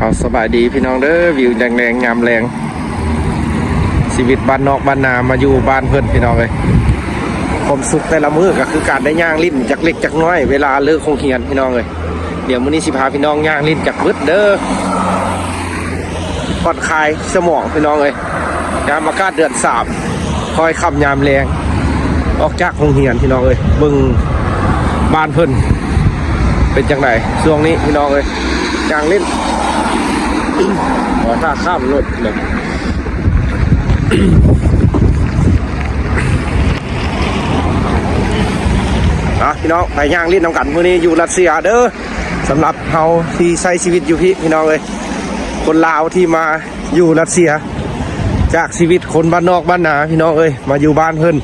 เอาสบายดีพี่น้องเด้อวิวแรงๆงามแรงชีวิตบ้านนอกบ้านนามาอยู่บ้านเพื่อนพี่น้องเลยความสุขแต่ละมื้อก็คือการได้ย่างลิ้นจากเล็กจากน้อยเวลาเลิกโรงเรียนพี่น้องเลยเดี๋ยวมื้อนี้สิพาพี่น้องย่างลิ้นจากบึดเด้อผ่อนคลายสมองพี่น้องเลยยามอากาศเดือน3คอยขับยามแรงออกจากโรงเรียนพี่น้องเลยเบิ่งบ้านเพิ่นเป็นจังไดช่วงนี้พี่น้องเลยย่างลิ้นขอท่าข้ามรถเลยพี่น้องไปย่างลิ้นน้ำกันมื้อนี้อยู่รัสเซียเด้อสำหรับเฮาที่ใช้ชีวิตอยู่พี่น้องเลยคนลาวที่มาอยู่รัสเซียจากชีวิตคนบ้านนอกบ้านนาพี่น้องเอ้ยมาอยู่บ้านเพิ่น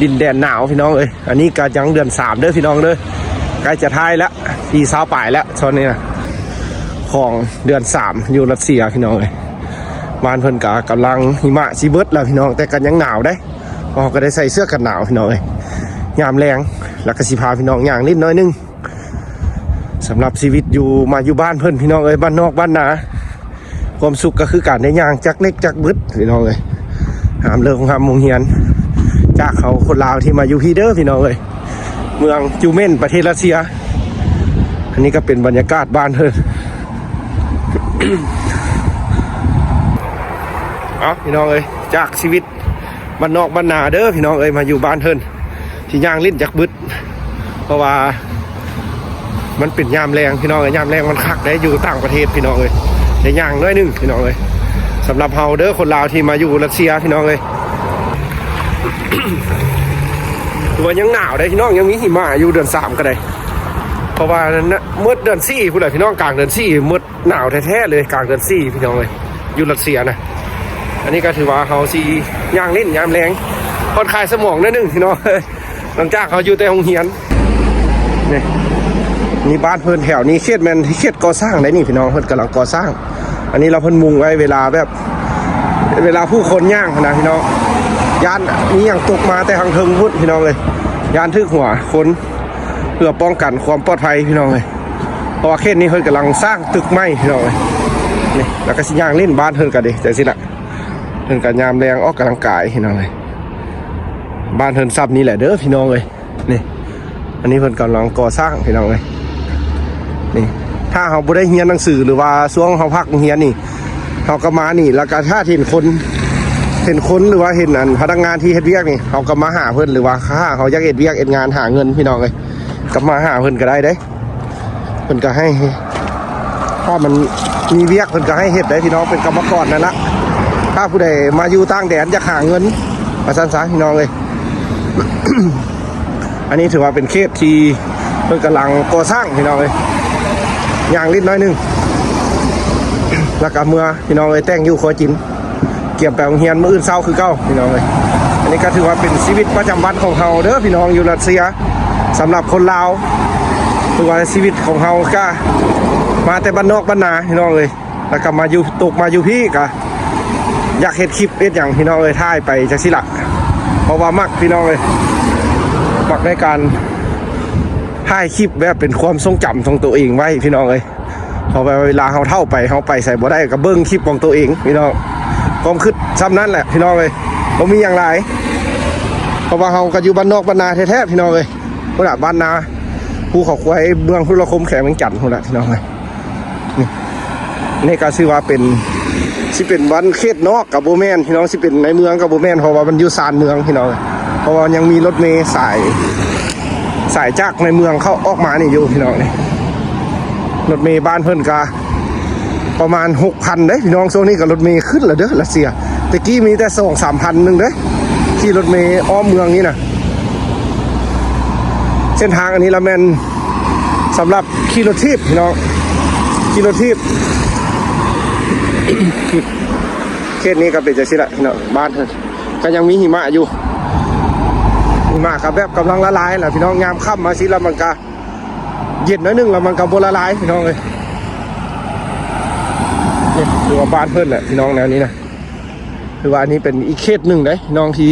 ดินแดนหนาวพี่น้องเอ้ยอันนี้ก็ยังเดือน3เด้อพี่น้องเด้อใกล้จะท้ายแล้วปี20ปลายแล้วตอนนี้นะของเดือน3อยู่รัสเซียพี่น้องเอ้ยบ้านเพิ่นก็กำลังหิมะสิเบิดแล้วพี่น้องแต่กันยังหนาวได้พอก็ได้ใส่เสื้อกันหนาวพี่น้องเอ้ยยามแรงแล้วก็สิพาพี่น้องย่างนิดน้อยนึงสำหรับชีวิตอยู่มาอยู่บ้านเพิ่นพี่น้องเอ้ยบ้านนอกบ้านนาความสุขก็คือการได้ย่างจักเล็กจักบึดพี่น้องเอ้ยหามเลิกของหามมงเฮียนจากเขาคนลาวที่มาอยู่พี่เด้อพี่น้องเอ้ยเมืองจูเมนประเทศรัสเซียอันนี้ก็เป็นบรรยากาศบ้านเพิ่น พี่น้องเอ้ยจากชีวิตบ้านนอกบ้านนาเด้อพี่น้องเอ้ยมาอยู่บ้านเพิ่นที่ย่างลิ้นจักบึดเพราะว่ามันเป็นยามแรงพี่น้องเอ้ยยามแรงมันคักได้อยู่ต่างประเทศพี่น้องเอ้ยได้ย่างน้อยนึงพี่น้องเอ้ยสำหรับเฮาเด้อคนลาวที่มาอยู่รัสเซียพี่น้องเอ้ย ตัวยังหนาวได้พี่น้องยังมีหิมะอยู่เดือน3ก็ได้เพราะว่าเมื่อเดือน4พุ่นแหละพี่น้องกลางเดือน4มื้อหนาวแท้ๆเลยกลางเดือน4พี่น้องเอ้ยอยู่รัสเซียนะอันนี้ก็ถือว่าเขาสิย่างเล่นยามแรงผ่อนคลายสมองนิดนึงพี่น้องหลังจากเขาอยู่แต่โรงเรียนนี่บ้านเพิ่นแถวนี้เขตแมนที่เขตก่อสร้างได้นี่พี่น้องเพิ่นกำลังก่อสร้างอันนี้เราเพิ่นมุงไว้เวลาแบบเวลาผู้คนย่างนะพี่น้องยานนี้อย่างตกมาแต่ทางเทิงพุทธพี่น้องเลยยานทึกหัวคนเพื่อป้องกันความปลอดภัยพี่น้องเลยเพราะว่าเขตนี้เพิ่นกำลังสร้างตึกใหม่พี่น้องเลยนี่แล้วก็สิย่างเล่นบ้านเพิ่นกันดิแต่สิละเพิ่นกันยามแรงออกกำลังกายพี่น้องเลยบ้านเพิ่นซับนี่แหละเด้อพี่น้องเลยนี่อันนี้เพิ่นกำลังก่อสร้างพี่น้องเลยนี่ถ้าเขาบ่ได้เรียนหนังสือหรือว่าช่วงเขาพักเรียนนี่เขาก็มานี่แล้วก็ถ้าเห็นคนหรือว่าเห็นพนักงานที่เฮ็ดเวียกนี่เขาก็มาหาเพิ่นหรือว่าเขาอยากเฮ็ดเวียกเฮ็ดงานหาเงินพี่น้องเลยก็มาหาเพิ่นก็ได้เด้เพิ่นก็ให้ถ้ามันมีเวียกเพิ่นก็ให้เฮ็ดได้พี่น้องเป็นกรรมกรนั่นละถ้าผู้ใดมาอยู่ต่างแดนอยากหาเงินมาสั้นๆพี่น้องเลย อันนี้ถือว่าเป็นเขตที่เพิ่นกำลังก่อสร้างพี่น้องเลยอย่างนิดน้อยนึง แล้วก็เมื่อพี่น้องเลยแต่งอยู่คอจินเกี่ยวกับโรงเรียนมื้ออื่นเช้าคือเก้าพี่น้องเลยอันนี้ก็ถือว่าเป็นชีวิตประจำวันของเฮาเด้อพี่น้องอยู่รัสเซียสำหรับคนลาวถือว่าชีวิตของเฮาก็มาแต่บ้านนอกบ้านนาพี่น้องเลยแล้วก็มาอยู่ตกมาอยู่พี่ก็อยากเห็นคลิปเอ็ดอย่างพี่น้องเลยถ่ายไปจากสิละเพราะว่ามักพี่น้องเลยมักในการถ่ายคลิปแบบเป็นความทรงจำของตัวเองไว้พี่น้องเลยพอเวลาเขาเท่าไปเขาไปใส่บ่ได้ก็เบิ้งคลิปของตัวเองพี่น้องความคิดซ้ำนั้นแหละพี่น้องเลยผมมีอย่างไรเพราะว่าเขาก็อยู่บ้านนอกบ้านนาแท้ๆพี่น้องเลยพวกน่ะบ้านนาภูเขาควายเมืองพุทธคมแขกเมืองจันทร์พวกน่ะพี่น้องเลยนี่ก็ชื่อว่าเป็นสิเป็นวันเขตนอกกับโบแมนพี่น้องสิเป็นในเมืองกับโบแมนเพราะว่ามันอยู่ซานเมืองพี่น้องเพราะว่ายังมีรถเมล์สายจากในเมืองเข้าออกมานี่อยู่พี่น้องนี่รถเมล์บ้านเพิ่นกาประมาณ 6,000 เด้พี่น้องโซนนี้กับรถเมล์ขึ้นแล้วเด้อรัสเซียตะกี้มีแต่2-3,000นึงเด้ที่รถเมล์อ้อมเมืองนี่นะเส้นทางอันนี้ละแม่นสำหรับขี่รถทิพย์พี่น้องขี่รถทิพย์ เขตนี้ก็เป็นจังซี่ละพี่น้องบ้านเพิ่นก็ยังมีหิมะอยู่หิมะครับแบบกำลังละลายแหละพี่น้องยามค่ำมาสิแล้วมันก็เย็นน้อยนึงแล้วมันก็บ่ละลายพี่น้องเลยนี่ดูว่าบ้านเพิ่นแหละพี่น้องแนวนี้นะคือว่าอันนี้เป็นอีกเขตหนึ่งเลยน้องที่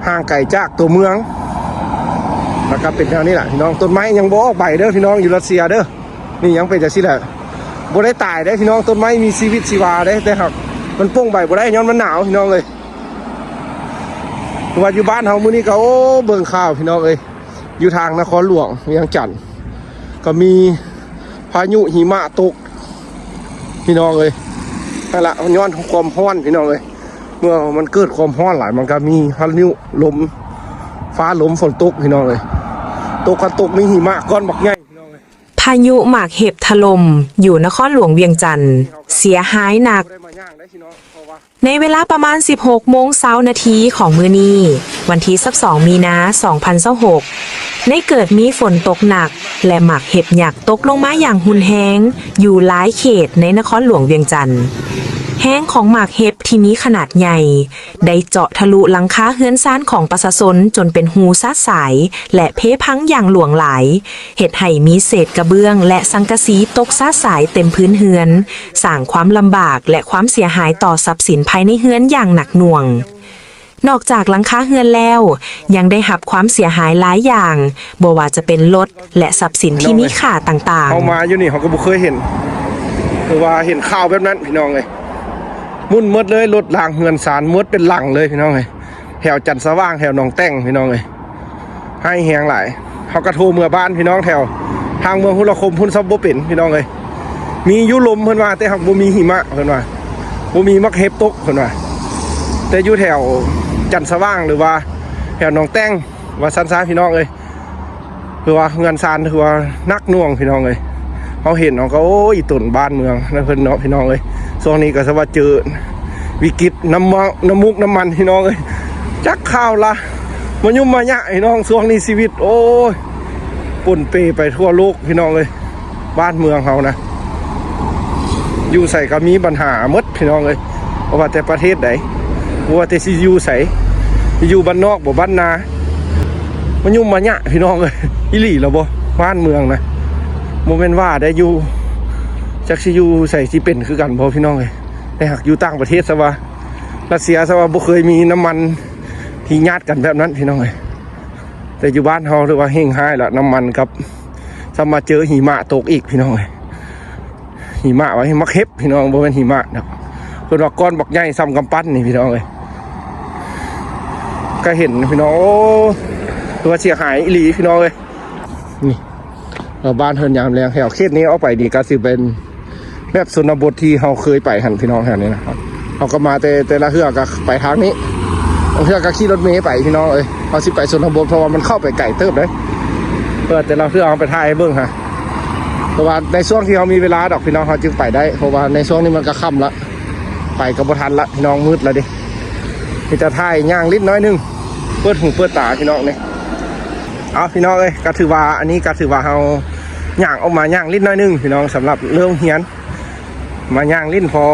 ห่างไกลจากตัวเมืองแล้วก็เป็นแนวนี้แหละพี่น้องต้นไม้ยังบ่ออกใบเด้อพี่น้องอยู่รัสเซียเด้อนี่ยังเป็นจังซี่แหละ บ่ได้ตายได้พี่น้องต้นไม้มีชีวิตชีวาได้แต่หากมันโป่งใบบ่ได้ย้อนมันหนาวพี่น้องเลยว่าอยู่บ้านเฮามื้อนี้ก็โอ้เบิ่งข่าวพี่น้องเอ้ยอยู่ทางนครหลวงเวียงจันทน์ก็มีพายุหิมะตกพี่น้องเอ้ยนั่นแหละย้อนความร้อนพี่น้องเอ้ยเมื่อมันเกิดความร้อนหลายมันก็มีพายุลมฟ้าลมฝนตกพี่น้องเอ้ยตกกันตกมีหิมะก้อนบักใหญ่พี่น้องเอ้ยพายุหมากเห็บถล่มอยู่นครหลวงเวียงจันทน์เสียหายหนักในเวลาประมาณ 16 โมงเช้านาทีของมื้อนี้วันที่12 มีนาคม 2026ได้เกิดมีฝนตกหนักและหมากเห็บหยักตกลงมาอย่างหุนแฮงอยู่หลายเขตในนครหลวงเวียงจันทน์แห้งของหมากเห็บที่มีขนาดใหญ่ได้เจาะทะลุหลังคาเฮือนซ่านของประชาชนจนเป็นหูซาดสายและเพพังอย่างหลวงหลายเฮ็ดให้มีเศษกระเบื้องและสังกะสีตกซาดสายเต็มพื้นเฮือนสร้างความลำบากและความเสียหายต่อทรัพย์สินภายในเฮือนอย่างหนักหน่วงนอกจากหลังคาเฮือนแล้วยังได้รับความเสียหายหลายอย่างบ่ว่าจะเป็นรถและทรัพย์สินที่มีค่าต่างๆเขามาอยู่นี่เขาก็บ่เคยเห็นคือว่าเห็นข่าวแบบนั้นพี่น้องเอ้ยมุ่นมดเลยรถรางเฮือนสารมดเป็นหลังเลยพี่น้องเอ้ยแถวจันทร์สว่างแถวหนองแต้งพี่น้องเอ้ยให้แหงหลายเขากระโทรเมื่อบ้านพี่น้องแถวทางเมืองหุลคมพุ่นซับบ่เป็นพี่น้องเอ้ยมียุลมเพิ่นว่าแต่หักบ่มีหิมะเพิ่นว่าบ่มีมักเห็บตกเพิ่นว่าแต่อยู่แถวจันทร์สว่างหรือว่าแถวหนองแต้งว่าซันซ่าพี่น้องเอ้ยคือว่าเงินซานคือว่านักหน่วงพี่น้องเอ้ยเขาเห็นเขาก็โอ้ยตุ่นบ้านเมืองนะเพิ่นเนาะพี่น้องเอ้ยช่วงนี้ก็สว่าเจอวิกฤตน้ำมันพี่น้องเอ้ยจักข้าวละมายุ่มมายะพี่น้องช่วงนี้ชีวิตโอ้ยปุ่นเปไปทั่วโลกพี่น้องเอ้ยบ้านเมืองเขานะอยู่ใส่ก็มีปัญหาหมดพี่น้องเอ้ยว่าแต่ประเทศไหนว่าแต่สิอยู่ใส่อยู่บ้านนอกบ่บ้านนามายุ่มมายะพี่น้องเอ้ยอีหลีแล้วบ่บ้านเมืองนะโมเมนต์ว่าได้อยู่จักสิอยู่ใส่ที่เป็นคือกันพอพี่น้องเลยแต่หากอยู่ต่างประเทศซะว่ารัสเซียซะว่าบ่เคยมีน้ำมันที่ญาติกันแบบนั้นพี่น้องเลยแต่อยู่บ้านเฮาหรือว่าเฮงหายละน้ำมันครับจะมาเจอหิมะตกอีกพี่น้องเลยหิมะว่าหิมะเข็บพี่น้องบ่เป็นหิมะนะเพิ่นว่าก้อนบักใหญ่ซ้ำกำปั้นนี่พี่น้องเลยก็เห็นพี่น้องตัวเสียหายอีหลีพี่น้องเลยนี่บ้านเฮินยามแรงแถวเขตนี้เอาไปดีก็สิเป็นแบบชนบทที่เราเคยไปหันพี่น้องแถวนี้นะครับเขาก็มาแต่ละเฮือก็ไปทางนี้เฮือก็ขี่รถเมล์ไปพี่น้องเขาสิไปชนบทเพราะว่ามันเข้าไปไก่เติบเลยแต่ละเฮือเอาไปถ่ายเบิ้งฮะเพราะว่าในช่วงที่เขามีเวลาดอกพี่น้องเขาจึงไปได้เพราะว่าในช่วงนี้มันก็ค่ำละไปก็บ่ทันละพี่น้องมืดแล้วดิมีแต่ถ่ายย่างนิดน้อยนึงเปิดหูเปิดตาพี่น้องนี่เอาพี่น้องก็ถือว่าอันนี้ก็ถือว่าเราย่างออกมาย่างลิ้นน้อยนึงพี่น้องสำหรับเรื่องเฮียนมาย่างลิ้นพอ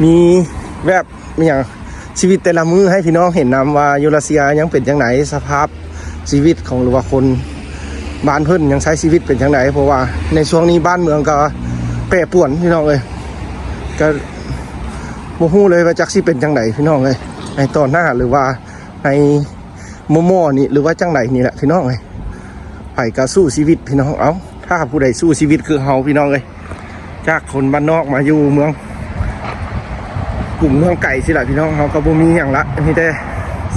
มีแบบอย่างชีวิตแต่ละมื้อให้พี่น้องเห็นนำว่ายูรัสเซียยังเป็นจังไหนสภาพชีวิตของหรือว่าคนบ้านเพิ่นยังใช้ชีวิตเป็นจังไหนเพราะว่าในช่วงนี้บ้านเมืองก็แปรปรวนพี่น้องก็บ่ฮู้เลยว่าจักสิเป็นจังไหนพี่น้องในตอนหน้าหรือว่าในโมนี่หรือว่าจังไหนนี่แหละพี่น้องไปก็สู้ชีวิตพี่น้องเอาถ้าผู้ใดสู้ชีวิตคือเฮาพี่น้องจากคนบ้านนอกมาอยู่เมืองกลุ่มเมืองไก่สิแหละพี่น้องเฮาก็บ่มีอย่างละมีแต่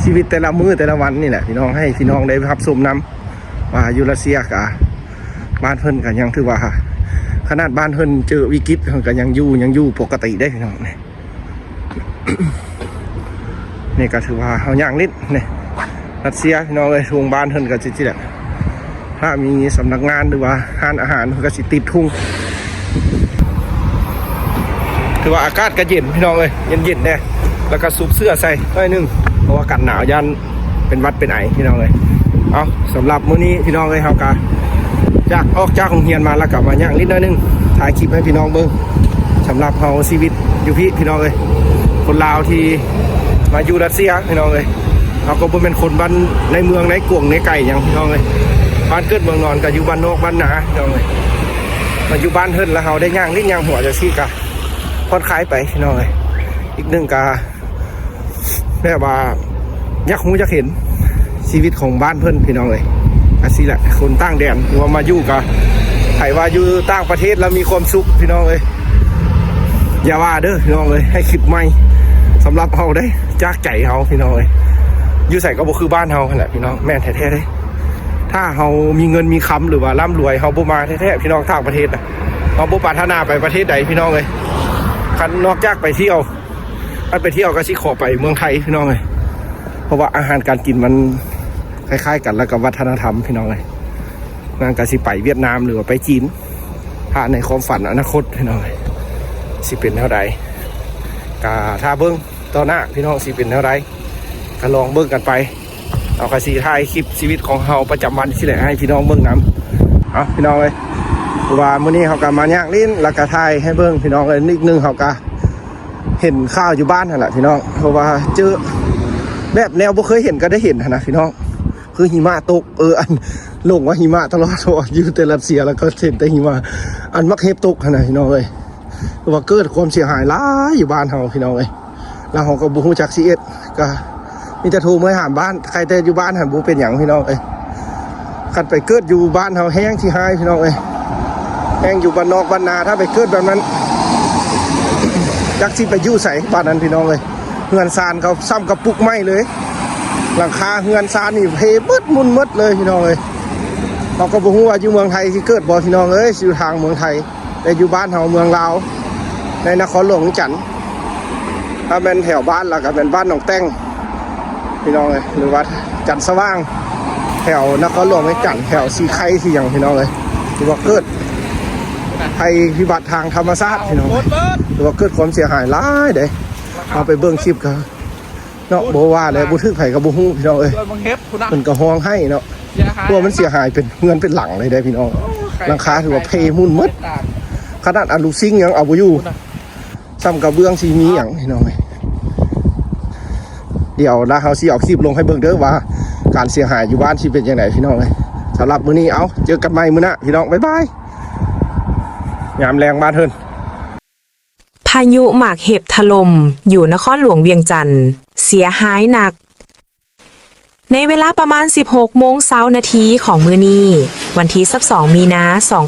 ชีวิตแต่ละมื้อแต่ละวันนี่แหละพี่น้องให้พี่น้องได้รับชมนำว่าอยู่รัสเซียกะบ้านเพิ่นก็ยังถือว่าขนาดบ้านเพิ่นเจอวิกฤตก็ยังอยู่ปกติได้พี่น้องนี่ก็ถือว่าเฮาย่างนิดนี่รัสเซียพี่น้องทุ่งบ้านเพิ่นก็สิแหละถ้ามีสำนักงานหรือว่าร้านอาหารก็สิติดทุ่งถือว่าอากาศก็เย็นพี่น้องเย็นแน่แล้วก็ซุบเสื้อใส่หน่อยนึงเพราะว่ากันหนาวยันเป็นวัดเป็นไอพี่น้องเอาสำหรับมื้อนี้พี่น้องเฮาก็ออกจากโรงเรียนมาแล้วกลับมาย่างนิดหน่อยนึงถ่ายคลิปให้พี่น้องเบิ่งสำหรับเฮาชีวิตอยู่พี่น้องคนลาวที่มาอยู่รัสเซียพี่น้องเราก็เป็นคนบ้านในเมืองในกวงในไก่อย่างพี่น้องบ้านเกิดเมืองนอนก็อยู่บ้านนอกบ้านหนาพี่น้องมาอยู่บ้านเฮิรนแล้วเราได้ย่างนิดย่างหัวจะซี่กะพอดคล้ายไปพี่น้องอีกหนึ่งกะแม่ว่ายักหูจะเห็นชีวิตของบ้านเพิ่นพี่น้องอาซี่แหละคนตั้งแดนว่ามาอยู่กะ ไผว่าอยู่ต่างประเทศแล้วมีความสุขพี่น้องเอ้ยอย่าว่าเด้อพี่น้องเอ้ยให้คลิปใหม่สำหรับเฮาได้จากใจเฮาพี่น้องเอ้ยอยู่ใส่ก็บ่คือบ้านเฮาแหละพี่น้องแม่นแท้ๆเด้ถ้าเฮามีเงินมีคำหรือว่าร่ำรวยเฮาบ่มาแท้ๆพี่น้องต่างประเทศน่ะเฮาบ่ปรารถนาไปประเทศใดพี่น้องเอ้ยคันนอกจากไปเที่ยวอันไปเที่ยวก็สิขอไปเมืองไทยพี่น้องเอ้ยเพราะว่าอาหารการกินมันคล้ายๆกันแล้วกับวัฒนธรรมพี่น้องเอ้ยนั่นก็สิไปเวียดนามหรือว่าไปจีนถ้าในความฝันอนาคตพี่น้องสิเป็นเท่าใดก็ถ้าเบิ้งต่อหน้าพี่น้องสิเป็นเท่าใดก็ลองเบิ้งกันไปเอากระสีถ่ายคลิปชีวิตของเฮาประจำวันที่ไหนให้พี่น้องเบิ้งนำเอาพี่น้องเลยว่ามื้อนี้เฮาก็มาย่างลิ้นแล้วก็ถ่ายให้เบิ้งพี่น้องเลยนิดนึงเฮาก็เห็นข้าวอยู่บ้านนั่นแหละพี่น้องเพราะว่าเจอแบบแนวบ่เคยเห็นก็ได้เห็นนะพี่น้องคือหิมะตกอันลงว่าหิมะตลอดอยู่แต่รัสเซียแล้วก็เห็นแต่หิมะอันมักเห็บตกนะพี่น้องเลยว่าเกิดความเสียหายหลายอยู่บ้านเฮาพี่น้องเลยแล้วเฮาก็บ่ฮู้จักสิเอ็ดก็มีแต่โทรมาหาบ้านใครแต่อยู่บ้านหันบ่เป็นหยังพี่น้องเอ้ยคันไปเกิดอยู่บ้านเฮาแห้งที่หายพี่น้องเอ้ยแห้งอยู่บ้านนอกบ้านนาถ้าไปเกิดแบบนั้น จักสิไปอยู่ไสบ้านนั้นพี่น้องเอ้ยเฮือนซานเขาซ้ำกับปุกไม้เลยหลังคาเฮือนซานนี่เพเบิดมุนหมดเลยพี่น้องเอ้ยเราก็บ่ฮู้ว่าอยู่เมืองไทยสิเกิดบ่พี่น้องเอ้ยอยู่ทางเมืองไทยแต่อยู่บ้านเฮาเมืองลาวในนครหลวงจันทน์ถ้าเป็นแถวบ้านเราก็เป็นบ้านหนองแต้งพี่น้องเลยหรือว่าจันทร์สว่างแถวนครหลวงไม่จันทน์แถวสีไข่ที่อย่างพี่น้องเลยหรือว่าเกิดภัยพิบัติทางธรรมชาติพี่น้องหรือว่าเกิดความเสียหายหลายเด้เอาไปเบิ่งคลิปกันเนาะบ่ว่าเลยบ่ทึกไผกับบ่ฮู้พี่น้องเอ้ยมันก็ฮ้องให้เนาะพวกมันเสียหายเป็นเงินเป็นหลังเลยได้พี่น้องหลังคาถือว่าเพมุ่นหมดขนาดอลูซิงยังเอาบ่อยู่ซ้ำกับเบื้องซีมีอย่างพี่น้องเดี๋ยวนะเขาสิเอาคลิปลงให้เบิ่งเด้อว่าการเสียหายอยู่บ้านที่เป็นยังไงพี่น้องเลยสำหรับมื้อนี้เอาเจอกันใหม่มื้อหน้าพี่น้องบ๊ายบายยามแรงบ้านเทิน พายุหมากเห็บถล่มอยู่นครหลวงเวียงจันทร์เสียหายหนักในเวลาประมาณ 16 โมงเช้านาทีของมื้อนี้วันที่12 มีนาคม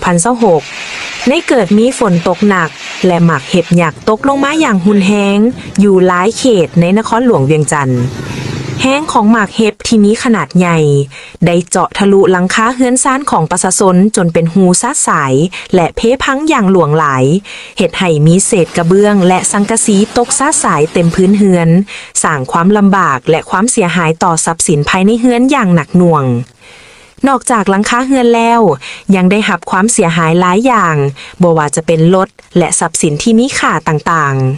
2026ได้เกิดมีฝนตกหนักและหมากเห็บหยักตกลงมาอย่างหุนแฮงอยู่หลายเขตในนครหลวงเวียงจันทร์แห้งของหมากเห็บที่มีขนาดใหญ่ได้เจาะทะลุหลังคาเฮือนซ่านของประชาชนจนเป็นหูซาดสายและเพพังอย่างหลวงหลายเฮ็ดให้มีเศษกระเบื้องและสังกะสีตกซาดสายเต็มพื้นเฮือนสร้างความลำบากและความเสียหายต่อทรัพย์สินภายในเฮือนอย่างหนักหน่วงนอกจากหลังคาเฮือนแล้วยังได้รับความเสียหายหลายอย่างบ่ว่าจะเป็นรถและทรัพย์สินที่มีค่าต่างๆ